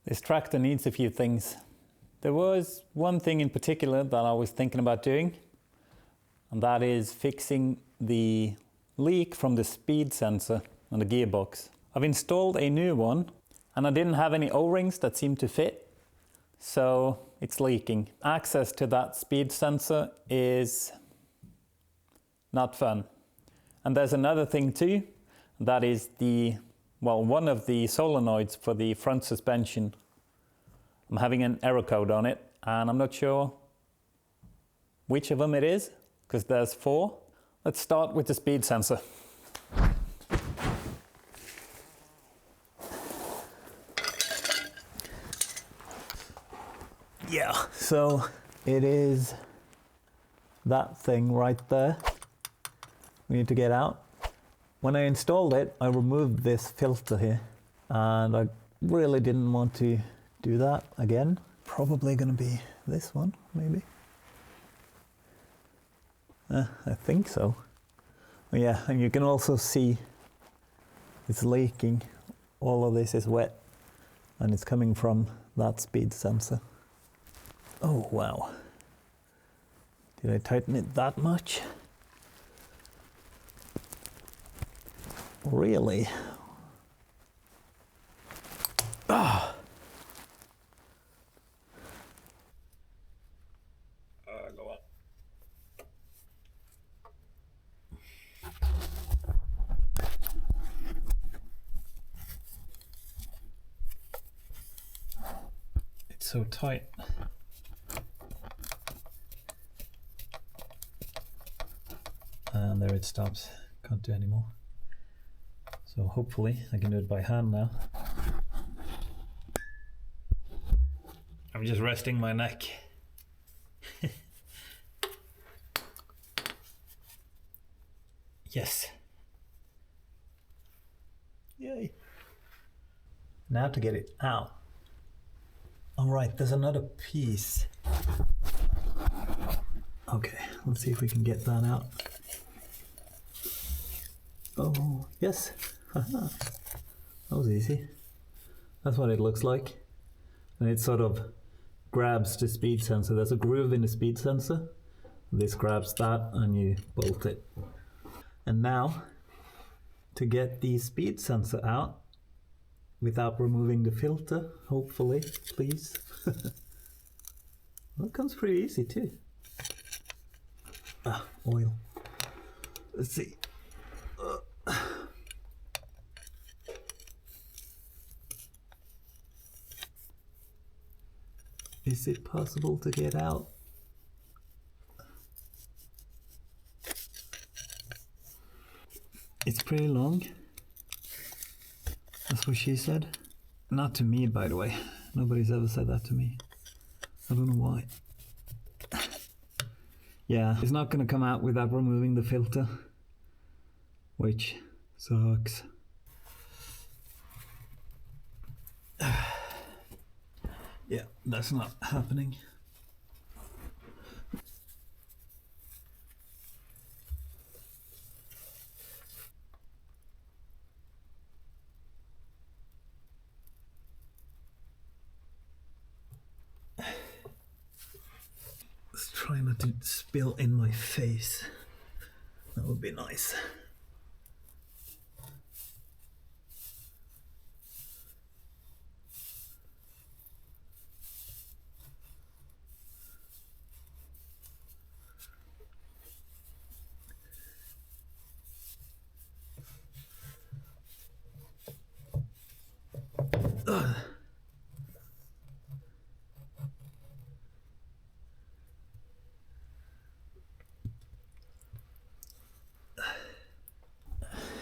This tractor needs a few things. There was one thing in particular that I was thinking about doing, and that is fixing the leak from the speed sensor on the gearbox. I've installed a new one, and I didn't have any O-rings that seemed to fit, so it's leaking. Access to that speed sensor is not fun. And there's another thing too, that is one of the solenoids for the front suspension. I'm having an error code on it, and I'm not sure which of them it is, because there's 4. Let's start with the speed sensor. Yeah, so it is that thing right there we need to get out. When I installed it, I removed this filter here, and I really didn't want to do that again. Probably gonna be this one, maybe. I think so. But yeah, and you can also see it's leaking. All of this is wet, and it's coming from that speed sensor. Oh wow. Did I tighten it that much? Really? Ah! Go on. It's so tight. And there it stops. Can't do any more. So hopefully I can do it by hand now. I'm just resting my neck. Yes. Yay. Now to get it out. All right, there's another piece. Okay, let's see if we can get that out. Oh, yes. That was easy. That's what it looks like. And it sort of grabs the speed sensor. There's a groove in the speed sensor. This grabs that and you bolt it. And now, to get the speed sensor out without removing the filter, hopefully, please. That comes pretty easy too. Oil. Let's see. Is it possible to get out? It's pretty long. That's what she said. Not to me, by the way. Nobody's ever said that to me. I don't know why. Yeah, it's not going to come out without removing the filter, which sucks. Yeah, that's not happening. Let's try not to spill in my face. That would be nice.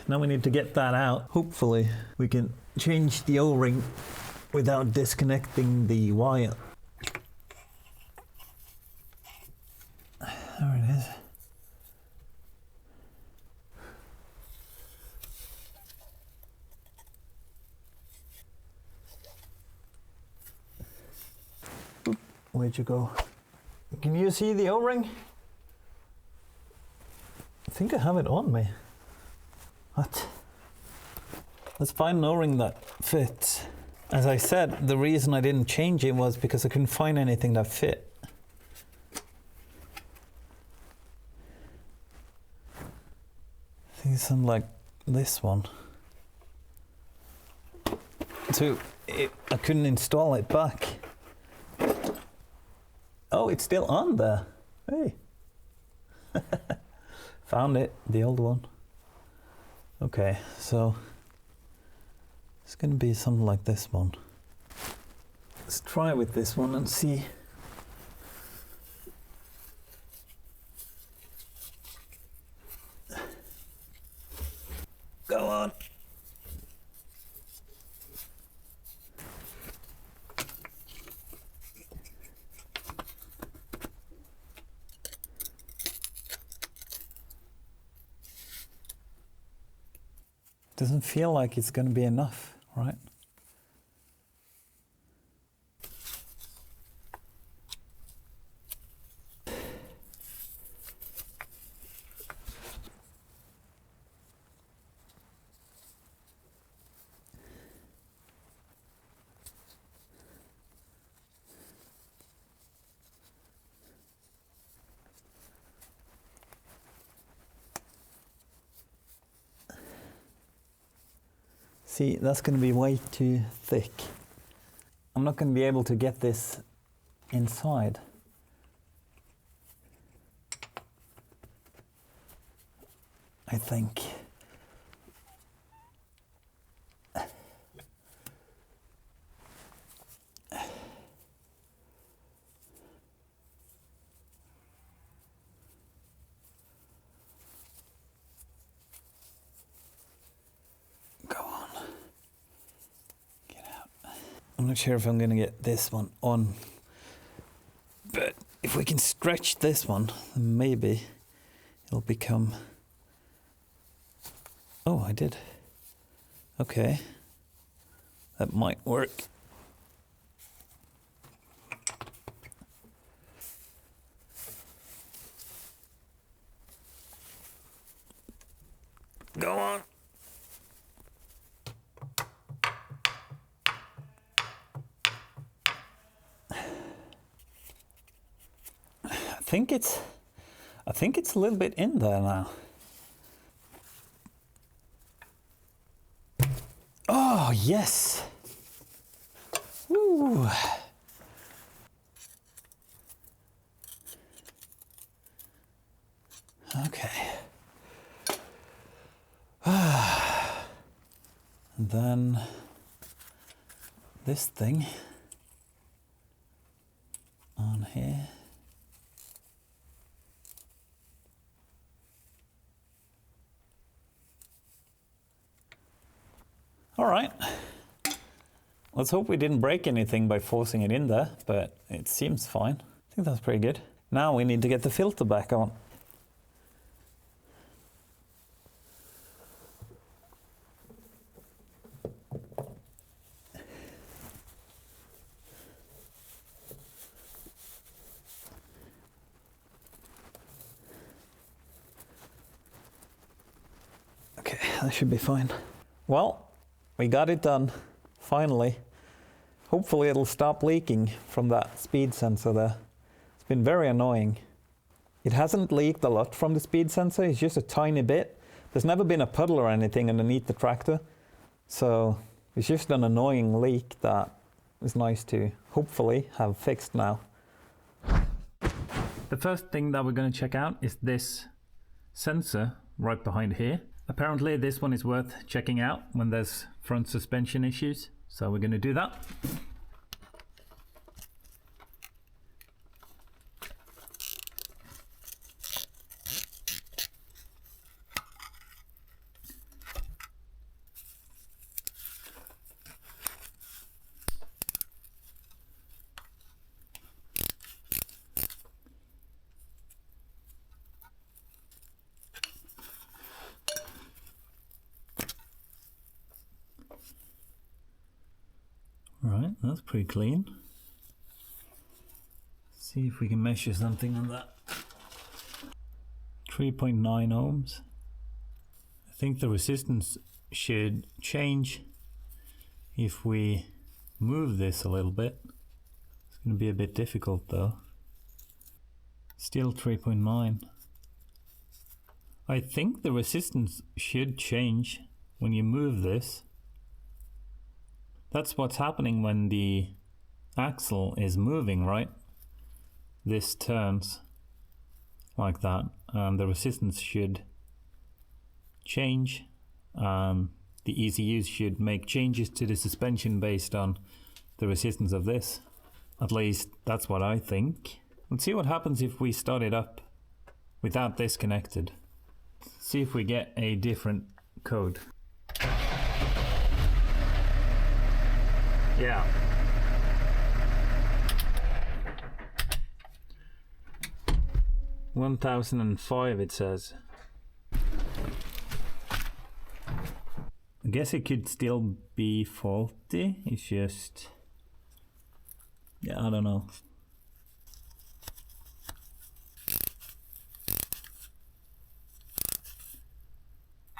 Now we need to get that out. Hopefully we can change the O-ring without disconnecting the wire. There it is. Oop, where'd you go? Can you see the O-ring? I think I have it on me. What? Let's find an O-ring that fits. As I said, the reason I didn't change it was because I couldn't find anything that fit. I think it's something like this one. So I couldn't install it back. Oh, it's still on there. Hey. Found it, the old one. Okay, so it's going to be something like this one. Let's try with this one and see. Go on. Doesn't feel like it's going to be enough, right? See, that's going to be way too thick. I'm not going to be able to get this inside. I think. I'm not sure if I'm going to get this one on, but if we can stretch this one, then maybe it'll become... Oh, I did. Okay, that might work. Go on. I think it's a little bit in there now. Oh, yes. Woo. Okay. And then this thing on here. All right, let's hope we didn't break anything by forcing it in there, but it seems fine. I think that's pretty good. Now we need to get the filter back on. Okay, that should be fine. Well, we got it done, finally. Hopefully it'll stop leaking from that speed sensor there. It's been very annoying. It hasn't leaked a lot from the speed sensor, it's just a tiny bit. There's never been a puddle or anything underneath the tractor. So it's just an annoying leak that is nice to hopefully have fixed now. The first thing that we're going to check out is this sensor right behind here. Apparently this one is worth checking out when there's front suspension issues, so we're going to do that. Right, that's pretty clean. See if we can measure something on that. 3.9 ohms. I think the resistance should change if we move this a little bit. It's going to be a bit difficult though. Still 3.9. I think the resistance should change when you move this. That's what's happening when the axle is moving, right? This turns like that, and the resistance should change. The ECUs should make changes to the suspension based on the resistance of this. At least that's what I think. Let's see what happens if we start it up without this connected. See if we get a different code. Yeah. $1,005 it says. I guess it could still be faulty. It's just, yeah, I don't know.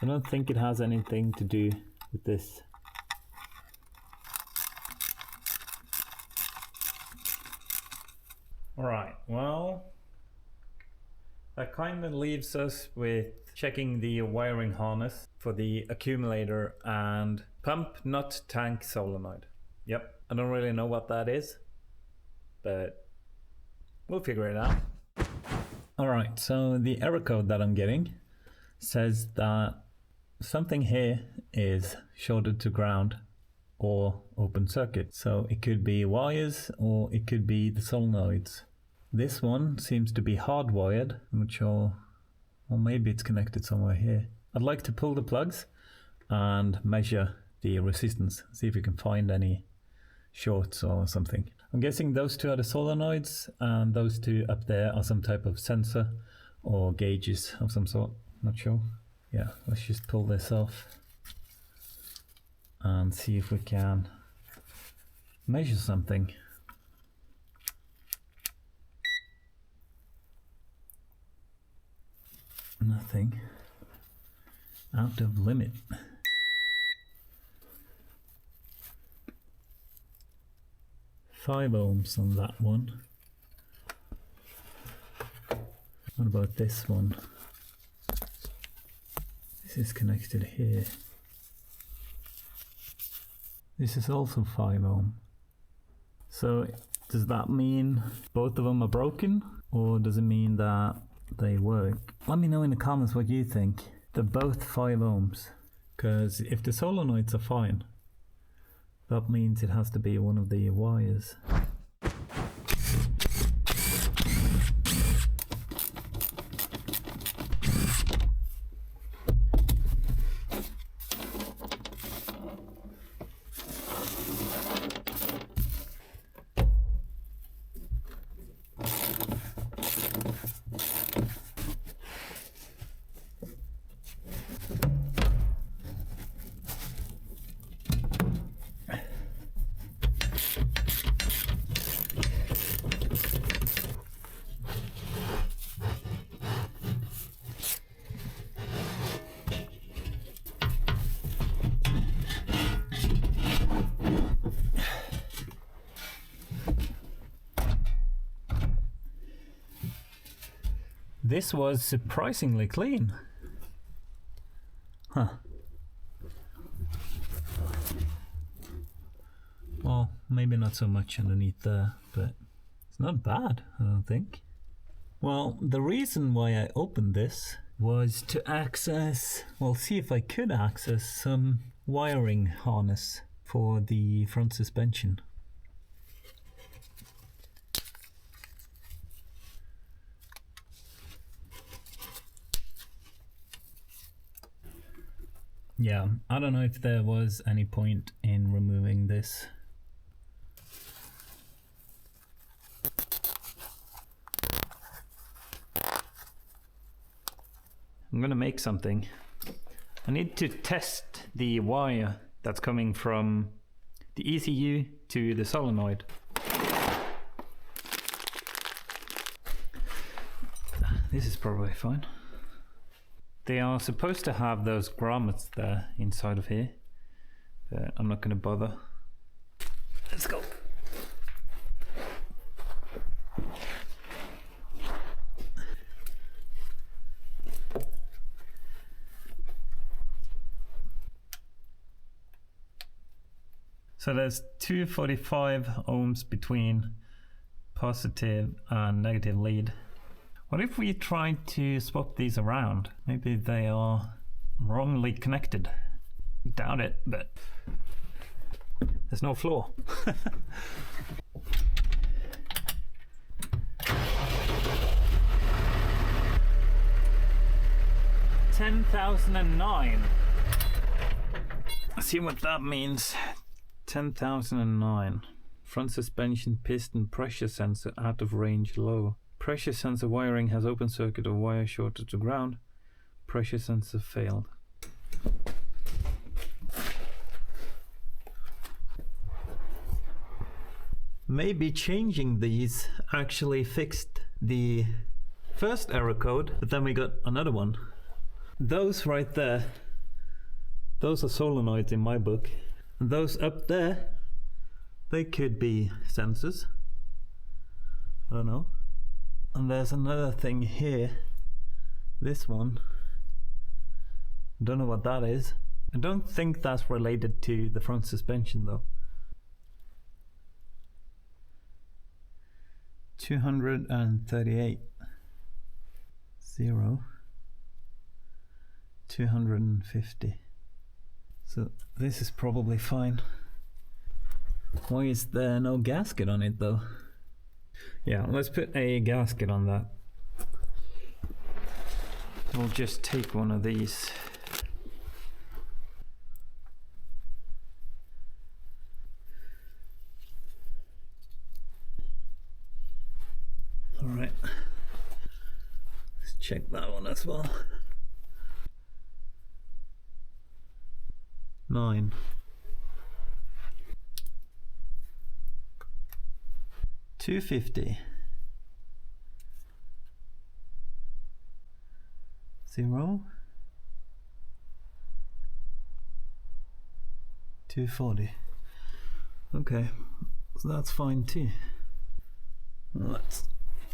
I don't think it has anything to do with this. Alright, well, that kind of leaves us with checking the wiring harness for the accumulator and pump nut tank solenoid. Yep, I don't really know what that is, but we'll figure it out. Alright, so the error code that I'm getting says that something here is shorted to ground or open circuit. So it could be wires or it could be the solenoids. This one seems to be hardwired. I'm not sure. Or maybe it's connected somewhere here. I'd like to pull the plugs and measure the resistance. See if we can find any shorts or something. I'm guessing those two are the solenoids and those two up there are some type of sensor or gauges of some sort. Not sure. Yeah, let's just pull this off and see if we can measure something. Nothing out of limit. Five ohms on that one. What about this one? This is connected here. This is also 5 ohm. So does that mean both of them are broken, or does it mean that they work? Let me know in the comments what you think. They're both 5 ohms, because if the solenoids are fine, that means it has to be one of the wires. This was surprisingly clean. Huh. Well, maybe not so much underneath there, but it's not bad, I don't think. Well, the reason why I opened this was to access, well, see if I could access some wiring harness for the front suspension. Yeah, I don't know if there was any point in removing this. I'm gonna make something. I need to test the wire that's coming from the ECU to the solenoid. This is probably fine. They are supposed to have those grommets there inside of here, but I'm not going to bother. So there's 245 ohms between positive and negative lead. What if we try to swap these around? Maybe they are wrongly connected. Doubt it, but there's no floor. 10,009. Let's see what that means. 10,009. Front suspension piston pressure sensor out of range low. Pressure sensor wiring has open circuit or wire shorted to ground. Pressure sensor failed. Maybe changing these actually fixed the first error code, but then we got another one. Those right there, those are solenoids in my book. And those up there, they could be sensors. I don't know. And there's another thing here. This one. Don't know what that is. I don't think that's related to the front suspension though. 238. 0. 250. So this is probably fine. Why is there no gasket on it though? Yeah, let's put a gasket on that. We'll just take one of these. All right, let's check that one as well. 9. 250. 0. 240. Okay, so that's fine too. Let's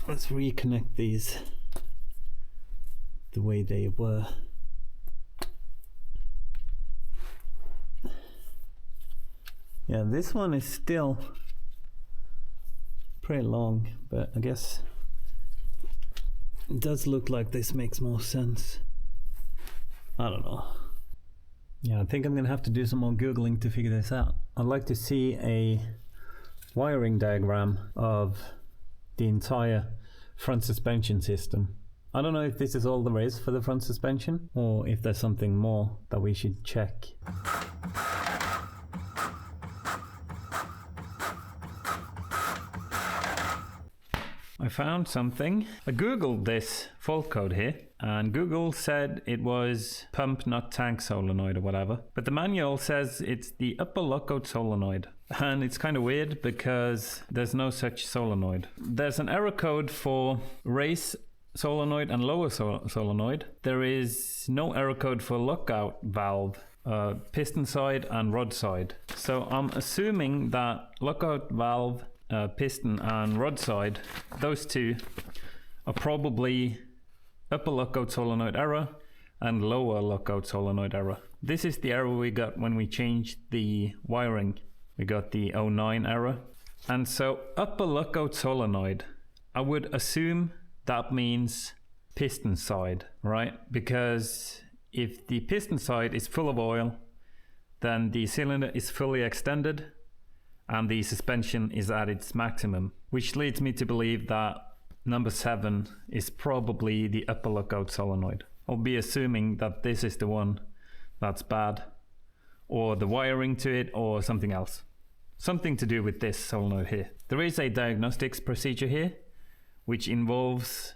reconnect these the way they were. Yeah, this one is still pretty long, but I guess it does look like this makes more sense. I don't know. Yeah, I think I'm gonna have to do some more Googling to figure this out. I'd like to see a wiring diagram of the entire front suspension system. I don't know if this is all there is for the front suspension or if there's something more that we should check. I found something. I googled this fault code here and Google said it was pump not tank solenoid or whatever, but the manual says it's the upper lockout solenoid, and it's kind of weird because there's no such solenoid. There's an error code for race solenoid and lower solenoid. There is no error code for lockout valve, piston side and rod side. So I'm assuming that lockout valve, piston and rod side, those two are probably upper lockout solenoid error and lower lockout solenoid error. This is the error we got when we changed the wiring. We got the 09 error. And so upper lockout solenoid, I would assume that means piston side, right? Because if the piston side is full of oil, then the cylinder is fully extended and the suspension is at its maximum, which leads me to believe that number 7 is probably the upper lockout solenoid. I'll be assuming that this is the one that's bad, or the wiring to it, or something else. Something to do with this solenoid here. There is a diagnostics procedure here, which involves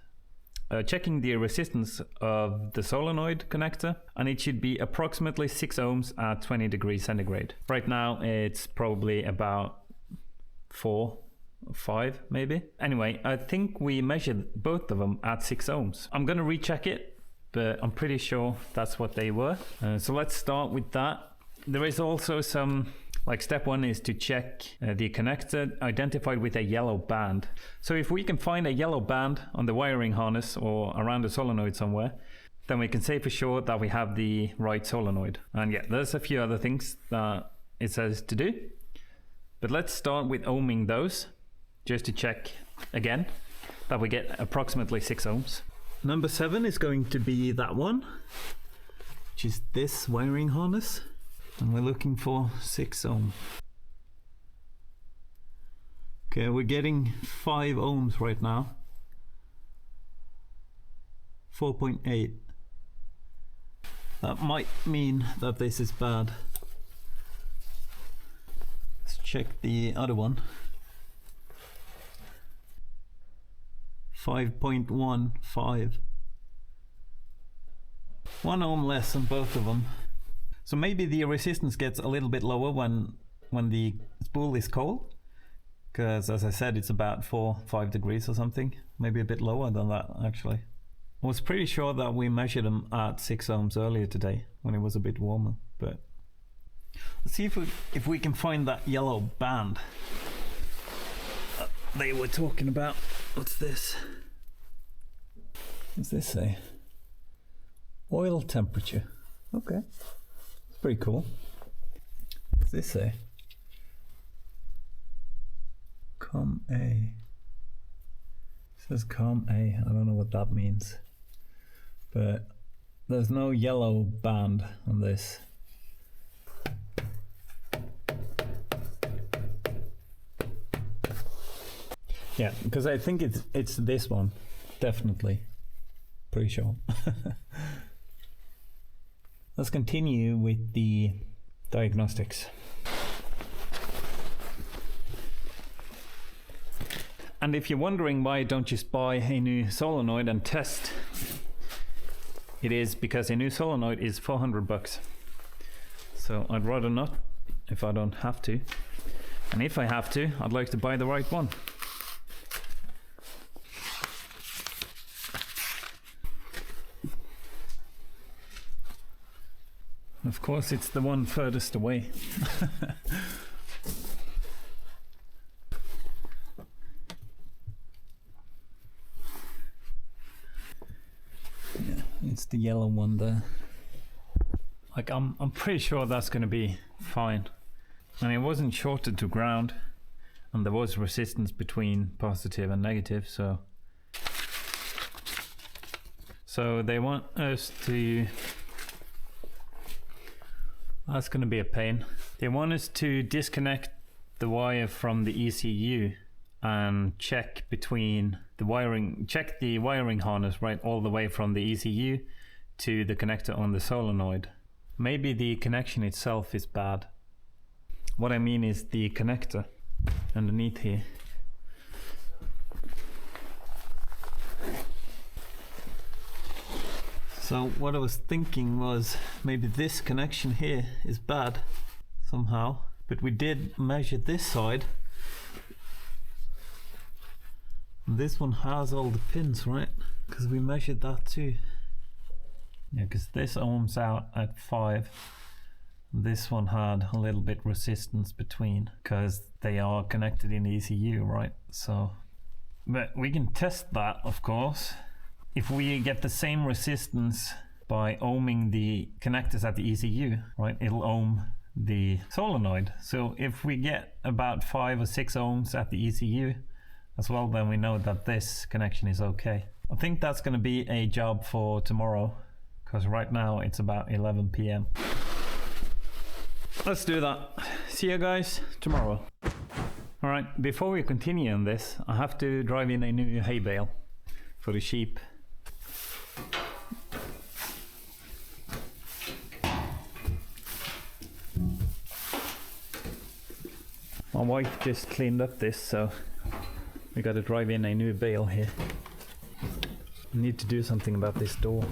checking the resistance of the solenoid connector, and it should be approximately 6 ohms at 20 degrees centigrade. Right now it's probably about 4 or 5 maybe. Anyway, I think we measured both of them at 6 ohms. I'm gonna recheck it, but I'm pretty sure that's what they were. So let's start with that. There is also some, like step 1 is to check the connector identified with a yellow band. So if we can find a yellow band on the wiring harness or around the solenoid somewhere, then we can say for sure that we have the right solenoid. And yeah, there's a few other things that it says to do. But let's start with ohming those, just to check again that we get approximately 6 ohms. Number 7 is going to be that one, which is this wiring harness, and we're looking for 6 ohm. Okay, we're getting 5 ohms right now. 4.8. That might mean that this is bad. Let's check the other one. 5.15. 1 ohm less on both of them. So maybe the resistance gets a little bit lower when the spool is cold, because as I said, it's about 4-5 degrees or something. Maybe a bit lower than that actually. I was pretty sure that we measured them at 6 ohms earlier today when it was a bit warmer, but let's see if we can find that yellow band they were talking about. What's this? What's this say? Oil temperature. Okay, it's pretty cool. What's this say? COM A. It says COM A. I don't know what that means, but there's no yellow band on this. Yeah, because I think it's this one, definitely. Pretty sure. Let's continue with the diagnostics. And if you're wondering why don't just buy a new solenoid and test, it is because a new solenoid is $400. So I'd rather not if I don't have to. And if I have to, I'd like to buy the right one. Of course, it's the one furthest away. Yeah, it's the yellow one there. Like I'm pretty sure that's going to be fine. And it wasn't shorted to ground, and there was resistance between positive and negative, so they want us to. That's going to be a pain. They want us to disconnect the wire from the ECU and check between the wiring, check the wiring harness right all the way from the ECU to the connector on the solenoid. Maybe the connection itself is bad. What I mean is the connector underneath here. So what I was thinking was maybe this connection here is bad somehow, but we did measure this side. And this one has all the pins, right? Because we measured that too. Yeah, because this ohms out at 5. This one had a little bit resistance between, because they are connected in the ECU, right? So, but we can test that, of course. If we get the same resistance by ohming the connectors at the ECU, right, it'll ohm the solenoid. So if we get about 5 or 6 ohms at the ECU as well, then we know that this connection is okay. I think that's going to be a job for tomorrow, because right now it's about 11 p.m. Let's do that. See you guys tomorrow. All right, before we continue on this, I have to drive in a new hay bale for the sheep. My wife just cleaned up this, so we got to drive in a new bale here. I need to do something about this door.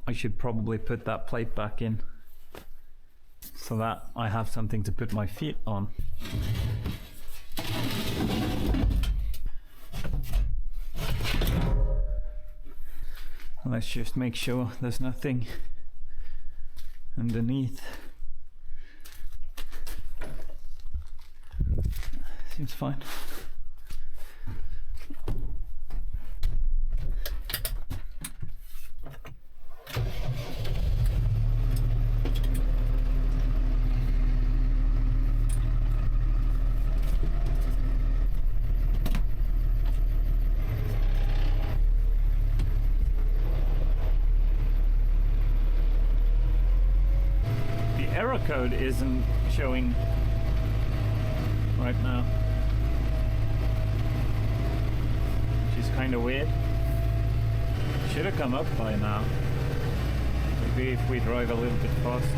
I should probably put that plate back in so that I have something to put my feet on. Let's just make sure there's nothing underneath. seems fine. Error code isn't showing right now, which is kind of weird. Should have come up by now. Maybe if we drive a little bit faster.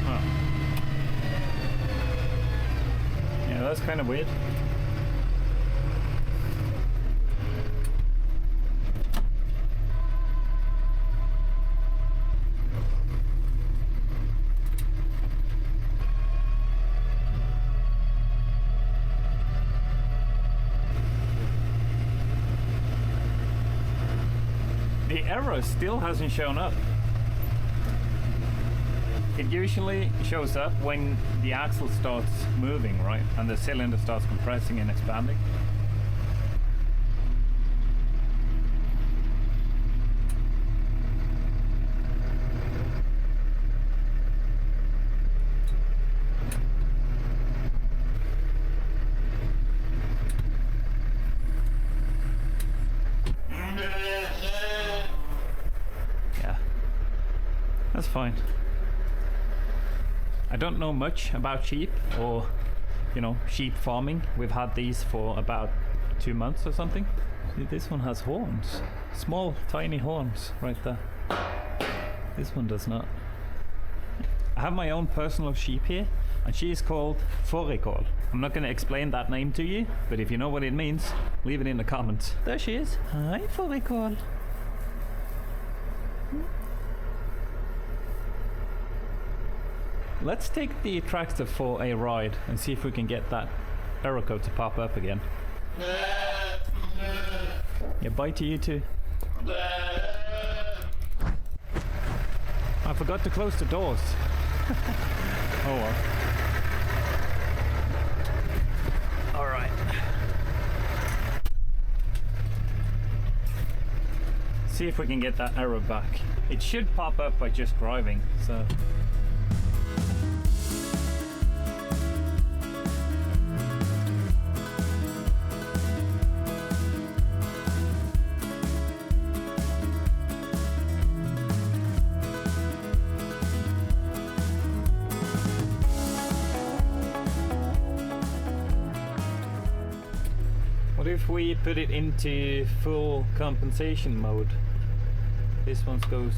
Oh. Yeah, that's kind of weird. The error still hasn't shown up. It usually shows up when the axle starts moving, right? And the cylinder starts compressing and expanding. That's fine. I don't know much about sheep or, sheep farming. We've had these for about 2 months or something. See, this one has horns. Small, tiny horns right there. This one does not. I have my own personal sheep here, and she is called fårikål. I'm not going to explain that name to you, but if you know what it means, leave it in the comments. There she is. Hi, fårikål. Let's take the tractor for a ride and see if we can get that error code to pop up again. Yeah, bye to you too. I forgot to close the doors. Oh well. Alright. See if we can get that error back. It should pop up by just driving, so... What if we put it into full compensation mode? This one goes...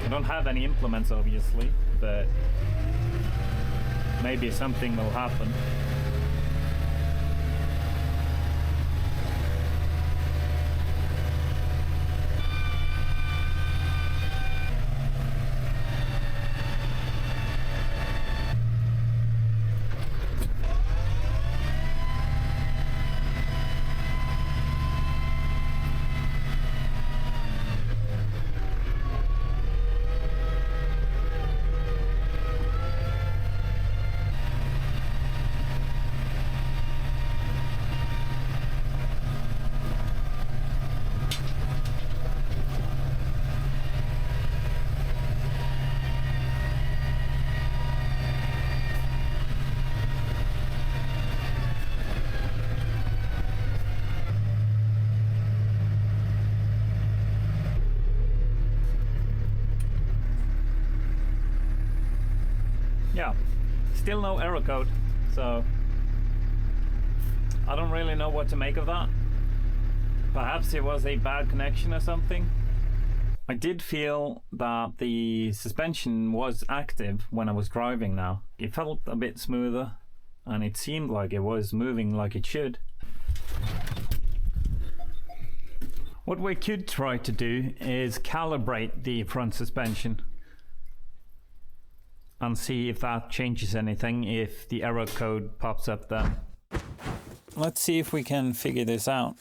I don't have any implements obviously, but maybe something will happen. Yeah, still no error code, so I don't really know what to make of that. Perhaps it was a bad connection or something. I did feel that the suspension was active when I was driving now. It felt a bit smoother and it seemed like it was moving like it should. What we could try to do is calibrate the front suspension and see if that changes anything, if the error code pops up there. let's see if we can figure this out.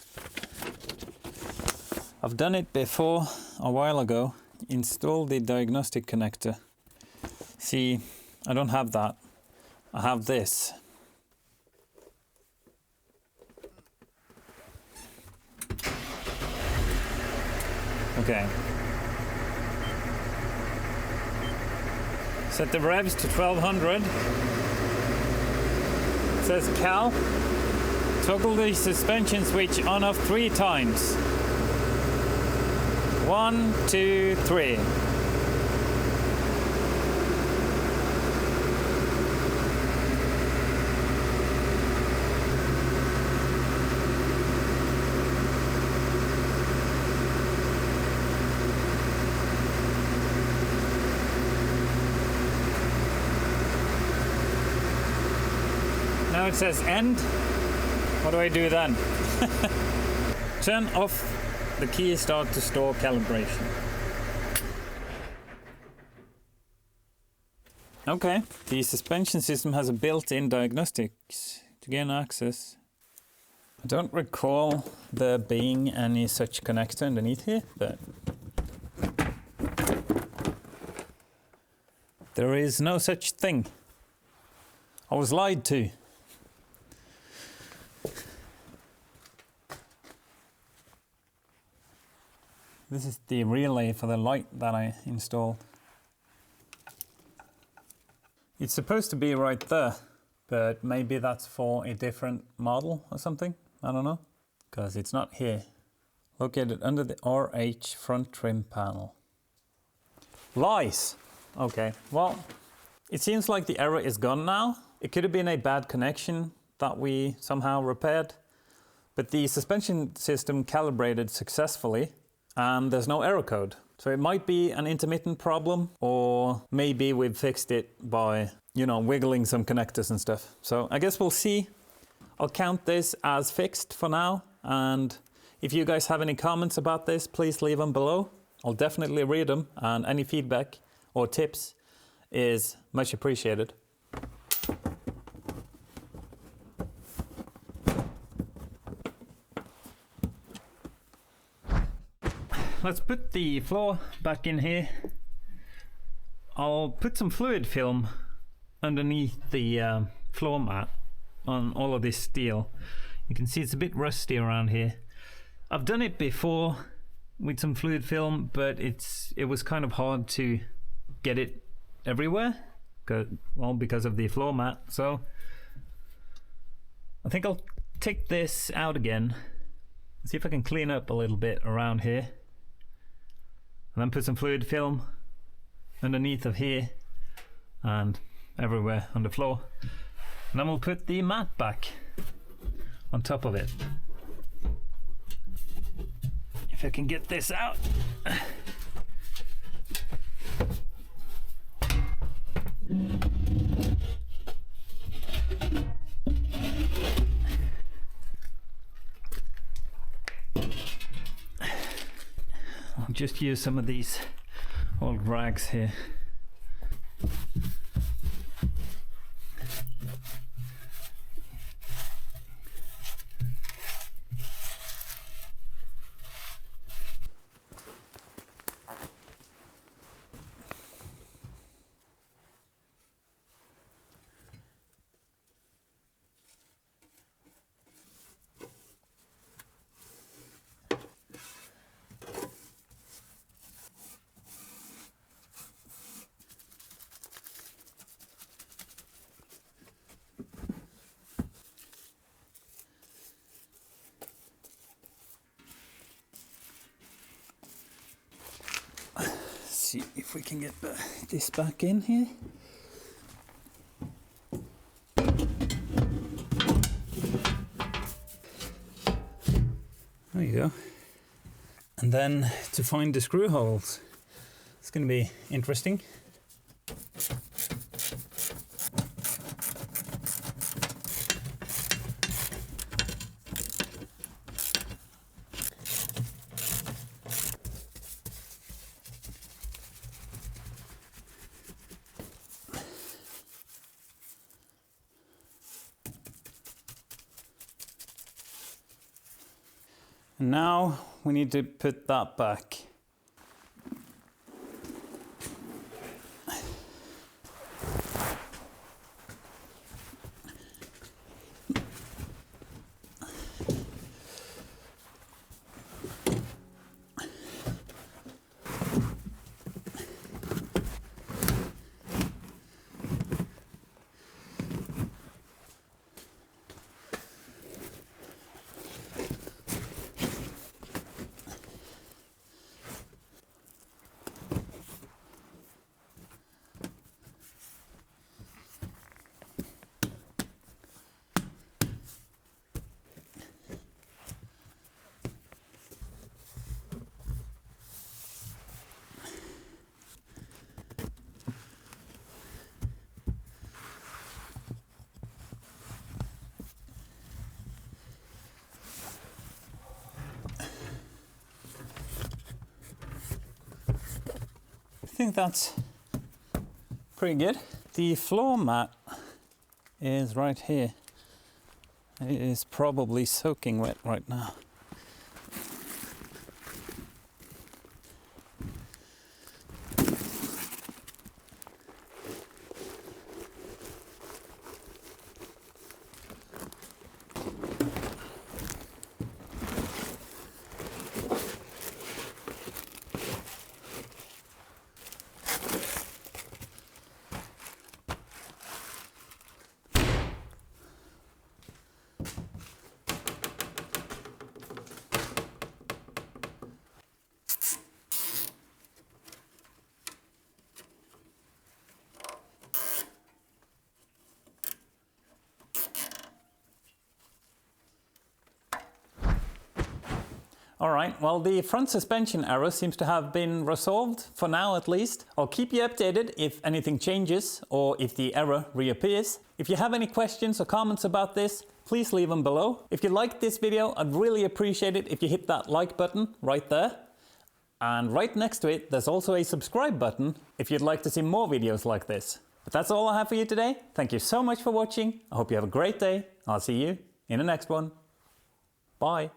I've done it before a while ago. Install the diagnostic connector. See, I don't have that. I have this. Okay. Set the revs to 1200. It says Cal. Toggle the suspension switch on off 3 times. 1, 2, 3. Now it says end. What do I do then? Turn off the key start to store calibration. Okay, the suspension system has a built-in diagnostics to gain access. I don't recall there being any such connector underneath here, but there is no such thing. I was lied to. This is the relay for the light that I installed. It's supposed to be right there, but maybe that's for a different model or something. I don't know, because it's not here. Located under the RH front trim panel. Lies! Okay, well, it seems like the error is gone now. It could have been a bad connection that we somehow repaired, but the suspension system calibrated successfully. And there's no error code. So it might be an intermittent problem, or maybe we've fixed it by, wiggling some connectors and stuff. So I guess we'll see. I'll count this as fixed for now. And if you guys have any comments about this, please leave them below. I'll definitely read them, and any feedback or tips is much appreciated. Let's put the floor back in here. I'll put some fluid film underneath the floor mat on all of this steel. You can see it's a bit rusty around here. I've done it before with some fluid film, but it was kind of hard to get it everywhere, because of the floor mat. So I think I'll take this out again, see if I can clean up a little bit around here. And then put some fluid film underneath of here and everywhere on the floor. And then we'll put the mat back on top of it. If I can get this out. I'll just use some of these old rags here. See if we can get this back in here. There you go. And then to find the screw holes, it's going to be interesting. And now we need to put that back. I think that's pretty good. The floor mat is right here. It is probably soaking wet right now. All right, well, the front suspension error seems to have been resolved, for now at least. I'll keep you updated if anything changes or if the error reappears. If you have any questions or comments about this, please leave them below. If you liked this video, I'd really appreciate it if you hit that like button right there. And right next to it, there's also a subscribe button if you'd like to see more videos like this. But that's all I have for you today. Thank you so much for watching. I hope you have a great day. I'll see you in the next one. Bye.